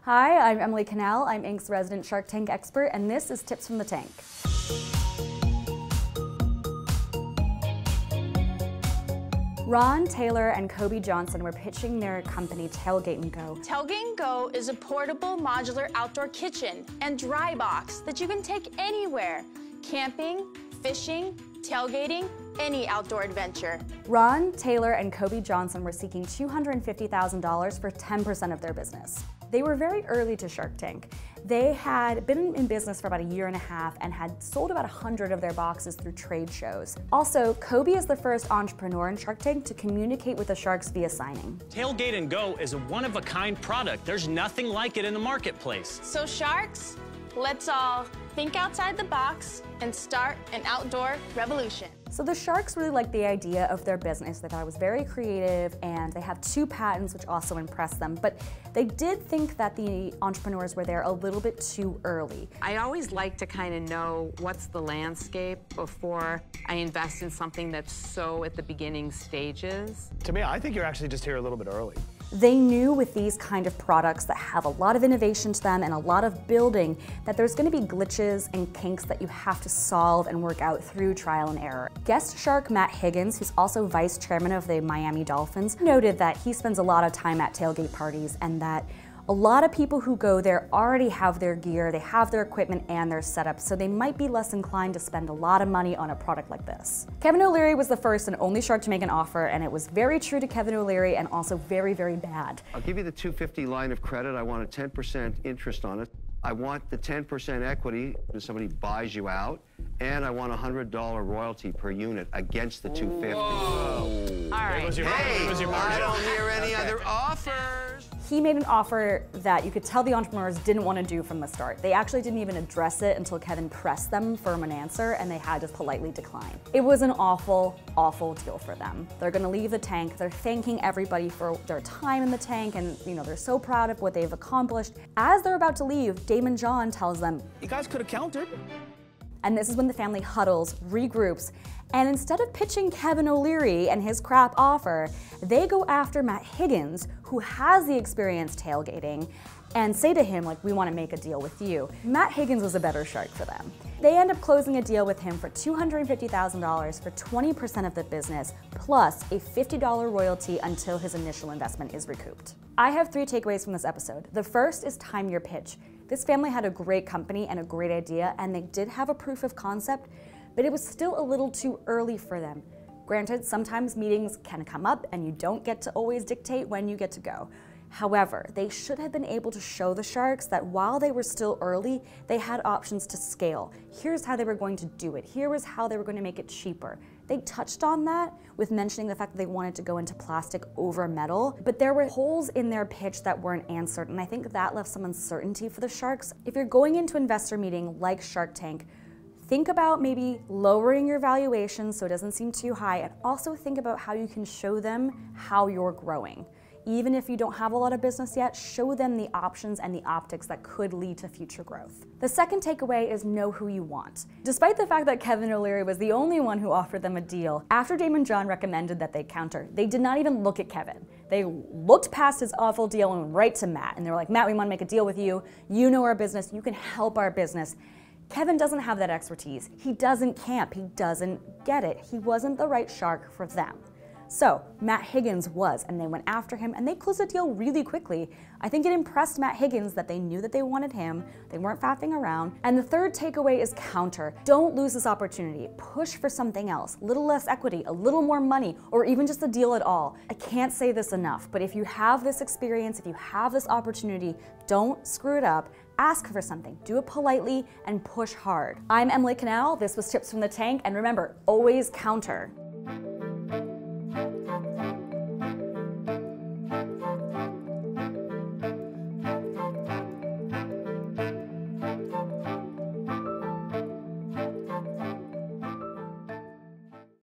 Hi, I'm Emily Cannell. I'm Inc.'s resident Shark Tank expert, and this is Tips from the Tank. Ron, Taylor, and Kobe Johnson were pitching their company Tailgate N Go. Tailgate N Go is a portable modular outdoor kitchen and dry box that you can take anywhere. Camping, fishing, tailgating, any outdoor adventure. Ron, Taylor, and Kobe Johnson were seeking $250,000 for 10% of their business. They were very early to Shark Tank. They had been in business for about a year and a half and had sold about 100 of their boxes through trade shows. Also, Kobe is the first entrepreneur in Shark Tank to communicate with the sharks via signing. Tailgate N Go is a one-of-a-kind product. There's nothing like it in the marketplace. So sharks, let's all think outside the box and start an outdoor revolution. So the sharks really liked the idea of their business. They thought it was very creative, and they have 2 patents which also impressed them. But they did think that the entrepreneurs were there a little bit too early. I always like to kind of know what's the landscape before I invest in something that's so at the beginning stages. To me, I think you're actually just here a little bit early. They knew with these kind of products that have a lot of innovation to them and a lot of building that there's going to be glitches and kinks that you have to solve and work out through trial and error. Guest shark Matt Higgins, who's also vice chairman of the Miami Dolphins, noted that he spends a lot of time at tailgate parties and that a lot of people who go there already have their gear, they have their equipment and their setup, so they might be less inclined to spend a lot of money on a product like this. Kevin O'Leary was the first and only shark to make an offer, and it was very true to Kevin O'Leary and also very, very bad. I'll give you the $250 line of credit. I want a 10% interest on it. I want the 10% equity if somebody buys you out, and I want a $100 royalty per unit against the $250. All right. I don't hear any other offers. He made an offer that you could tell the entrepreneurs didn't want to do from the start. They actually didn't even address it until Kevin pressed them for an answer, and they had to politely decline. It was an awful, awful deal for them. They're going to leave the tank. They're thanking everybody for their time in the tank, and they're so proud of what they've accomplished. As they're about to leave, Damon John tells them, You guys could have countered. and this is when the family huddles, regroups, and instead of pitching Kevin O'Leary and his crap offer, they go after Matt Higgins, who has the experience tailgating, and say to him, we want to make a deal with you. Matt Higgins was a better shark for them. They end up closing a deal with him for $250,000 for 20% of the business, plus a $50 royalty until his initial investment is recouped. I have 3 takeaways from this episode. The first is time your pitch. This family had a great company and a great idea, and they did have a proof of concept, but it was still a little too early for them. Granted, sometimes meetings can come up and you don't get to always dictate when you get to go. However, they should have been able to show the sharks that while they were still early, they had options to scale. Here's how they were going to do it. Here was how they were going to make it cheaper. They touched on that with mentioning the fact that they wanted to go into plastic over metal, but there were holes in their pitch that weren't answered, and I think that left some uncertainty for the sharks. If you're going into investor meeting like Shark Tank, think about maybe lowering your valuation so it doesn't seem too high, and also think about how you can show them how you're growing. Even if you don't have a lot of business yet, show them the options and the optics that could lead to future growth. The second takeaway is know who you want. Despite the fact that Kevin O'Leary was the only one who offered them a deal, after Damon John recommended that they counter, they did not even look at Kevin. They looked past his awful deal and went right to Matt, and they were like, Matt, we want to make a deal with you. You know our business. You can help our business. Kevin doesn't have that expertise. He doesn't camp. He doesn't get it. He wasn't the right shark for them. So Matt Higgins was, and they went after him, and they closed the deal really quickly. I think it impressed Matt Higgins that they knew that they wanted him, they weren't faffing around. And the third takeaway is counter. Don't lose this opportunity. Push for something else, a little less equity, a little more money, or even just a deal at all. I can't say this enough, but if you have this experience, if you have this opportunity, don't screw it up. Ask for something, do it politely, and push hard. I'm Emily Cannell, this was Tips from the Tank, and remember, always counter.